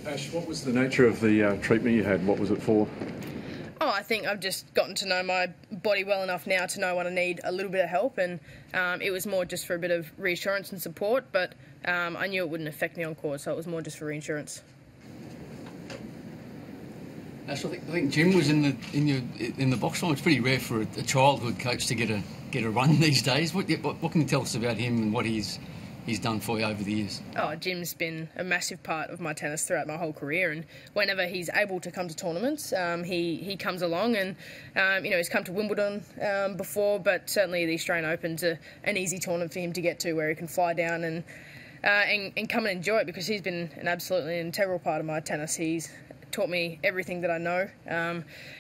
Ash, what was the nature of the treatment you had? What was it for? Oh, I think I've just gotten to know my body well enough now to know when I need a little bit of help, and it was more just for a bit of reassurance and support, but I knew it wouldn't affect me on court, so it was more just for reinsurance. Ash, I think Jim was in the box room. It's pretty rare for a childhood coach to get a run these days. What can you tell us about him and what he's done for you over the years? Oh, Jim's been a massive part of my tennis throughout my whole career, and whenever he's able to come to tournaments, he comes along, and he's come to Wimbledon before, but certainly the Australian Open's an easy tournament for him to get to, where he can fly down and come and enjoy it, because he's been an absolutely integral part of my tennis. He's taught me everything that I know,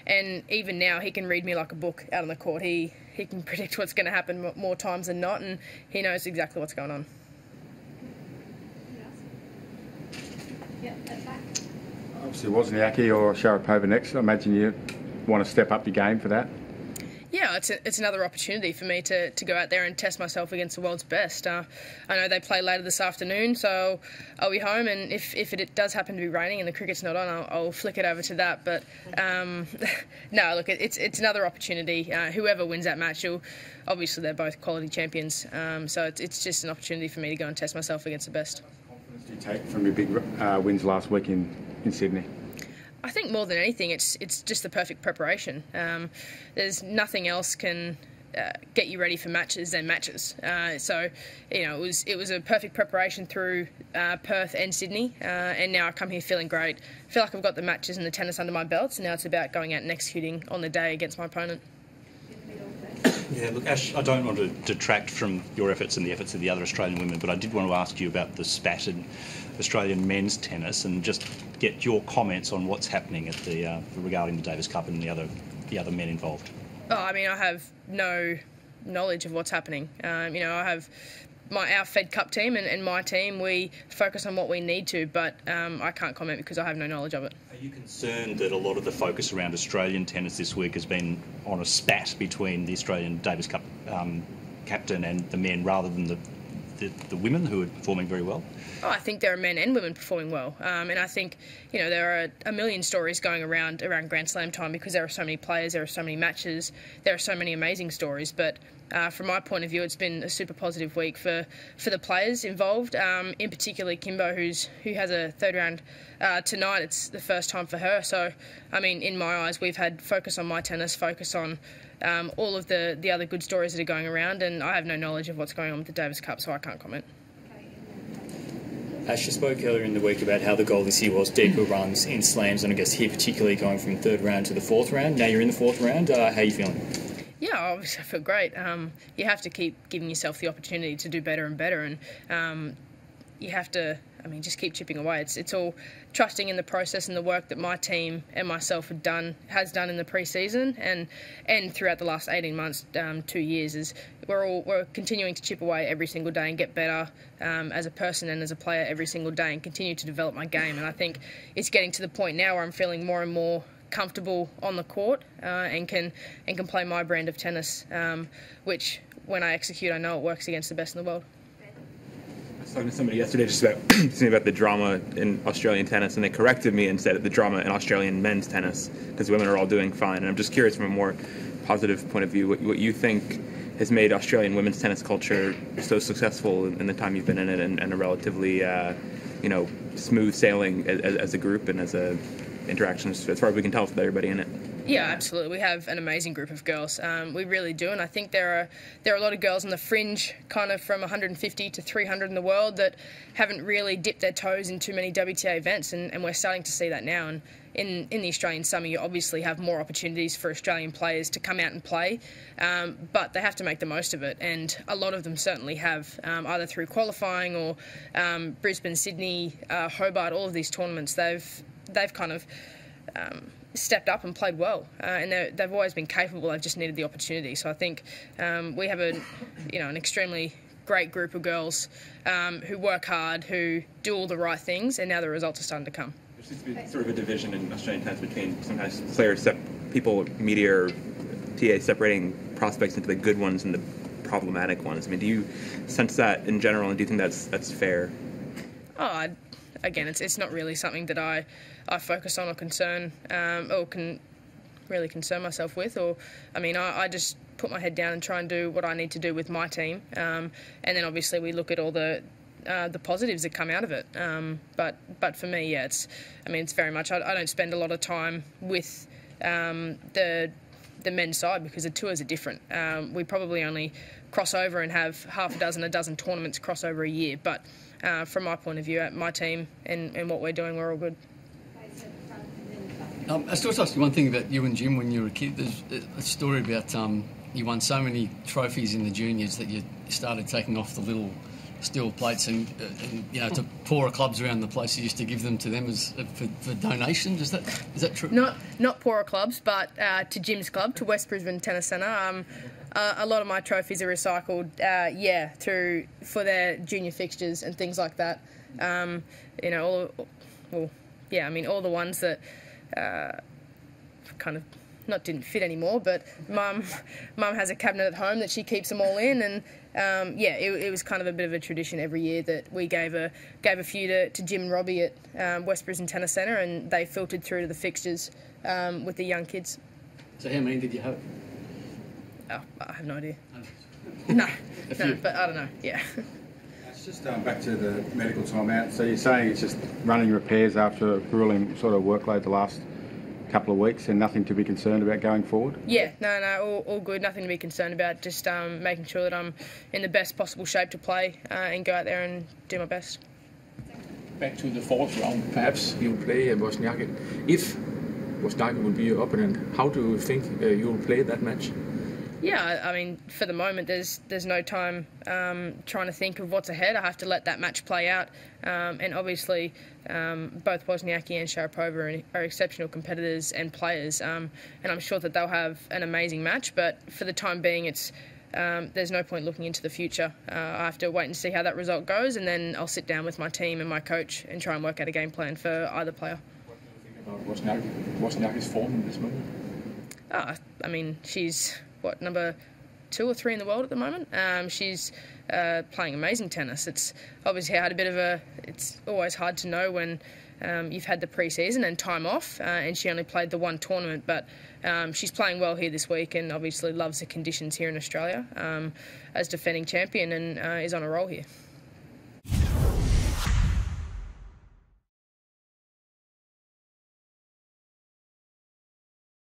and even now he can read me like a book out on the court. He can predict what's going to happen more times than not, and he knows exactly what's going on. Obviously, Wozniacki or Sharapova next. I imagine you want to step up your game for that. Yeah, it's another opportunity for me to go out there and test myself against the world's best. I know they play later this afternoon, so I'll be home, and if it does happen to be raining and the cricket's not on, I'll flick it over to that. But no, look, it's another opportunity. Whoever wins that match, obviously they're both quality champions, so it's just an opportunity for me to go and test myself against the best. What confidence do you take from your big wins last week in Sydney? I think more than anything, it's just the perfect preparation. There's nothing else can get you ready for matches than matches. So, it was a perfect preparation through Perth and Sydney, and now I come here feeling great. I feel like I've got the matches and the tennis under my belt, and now it's about going out and executing on the day against my opponent. Yeah, look, Ash, I don't want to detract from your efforts and the efforts of the other Australian women, but I did want to ask you about the spat in Australian men's tennis and just get your comments on what's happening at regarding the Davis Cup and the other men involved. Oh, I mean, I have no knowledge of what's happening. I have our Fed Cup team and my team. We focus on what we need to, but I can't comment because I have no knowledge of it. Are you concerned that a lot of the focus around Australian tennis this week has been on a spat between the Australian Davis Cup captain and the men, rather than the women who are performing very well? Oh, I think there are men and women performing well, and I think there are a million stories going around Grand Slam time, because there are so many players, there are so many matches, there are so many amazing stories. But from my point of view, it's been a super positive week for the players involved. In particular, Kimbo, who has a third round tonight. It's the first time for her. So, I mean, in my eyes, we've had focus on my tennis, focus on all of the other good stories that are going around, and I have no knowledge of what's going on with the Davis Cup, so I can't comment. Ash, you spoke earlier in the week about how the goal this year was deeper runs in slams, and I guess here particularly going from third round to the fourth round. Now you're in the fourth round. How are you feeling? Yeah, obviously I feel great. You have to keep giving yourself the opportunity to do better and better, and you have to, just keep chipping away. It's all trusting in the process and the work that my team and myself has done in the pre-season and throughout the last 18 months, 2 years. Is we're continuing to chip away every single day and get better as a person and as a player every single day, and continue to develop my game. And I think it's getting to the point now where I'm feeling more and more comfortable on the court and can play my brand of tennis, which when I execute, I know it works against the best in the world. I was talking to somebody yesterday just about the drama in Australian tennis, and they corrected me and said the drama in Australian men's tennis, because women are all doing fine. And I'm just curious, from a more positive point of view, what you think has made Australian women's tennis culture so successful in the time you've been in it, and a relatively smooth sailing as a group and as a interactions, as far as we can tell, with everybody in it. Yeah, absolutely. We have an amazing group of girls. We really do, and I think there are a lot of girls on the fringe, kind of from 150 to 300 in the world, that haven't really dipped their toes in too many WTA events, and we're starting to see that now. And in the Australian summer, you obviously have more opportunities for Australian players to come out and play, but they have to make the most of it, and a lot of them certainly have, either through qualifying or Brisbane, Sydney, Hobart, all of these tournaments. They've kind of stepped up and played well, and they've always been capable. They've just needed the opportunity. So I think we have an extremely great group of girls who work hard, who do all the right things, and now the results are starting to come. There seems to be sort of a division in Australian tennis between sometimes players, media or TA separating prospects into the good ones and the problematic ones. Do you sense that in general, and do you think that's fair? Oh, again, it's not really something that I focus on or concern or can really concern myself with. Or I just put my head down and try and do what I need to do with my team, and then obviously we look at all the positives that come out of it. But for me, yeah, it's very much I don't spend a lot of time with the men's side because the tours are different. We probably only cross over and have half a dozen tournaments cross over a year. But from my point of view, at my team and what we're doing, we're all good. I still ask you one thing about you and Jim when you were a kid. There's a story about you won so many trophies in the juniors that you started taking off the little steel plates and to poorer clubs around the place. You used to give them to them as for donations. Is that true? Not poorer clubs, but to Jim's club, to West Brisbane Tennis Centre. A lot of my trophies are recycled, for their junior fixtures and things like that. All the ones that kind of didn't fit anymore, but Mum has a cabinet at home that she keeps them all in, and it was kind of a bit of a tradition every year that we gave a few to Jim and Robbie at West Brisbane Tennis Centre, and they filtered through to the fixtures with the young kids. So how many did you have? Oh, I have no idea. No, but I don't know. Yeah. It's just back to the medical timeout. So you're saying it's just running repairs after a gruelling sort of workload the last couple of weeks, and nothing to be concerned about going forward? Yeah, no, all good. Nothing to be concerned about. Just making sure that I'm in the best possible shape to play and go out there and do my best. Back to the fourth round, perhaps you will play Wozniacki. If Wozniacki will be your opponent, how do you think you will play that match? Yeah, for the moment, there's no time trying to think of what's ahead. I have to let that match play out. And obviously, both Wozniacki and Sharapova are exceptional competitors and players. And I'm sure that they'll have an amazing match. But for the time being, there's no point looking into the future. I have to wait and see how that result goes, and then I'll sit down with my team and my coach and try and work out a game plan for either player. What do you think about Wozniacki's form in this moment? She's number 2 or 3 in the world at the moment. She's playing amazing tennis. It's obviously had a bit of it's always hard to know when you've had the pre-season and time off, and she only played the one tournament, but she's playing well here this week and obviously loves the conditions here in Australia as defending champion and is on a roll here.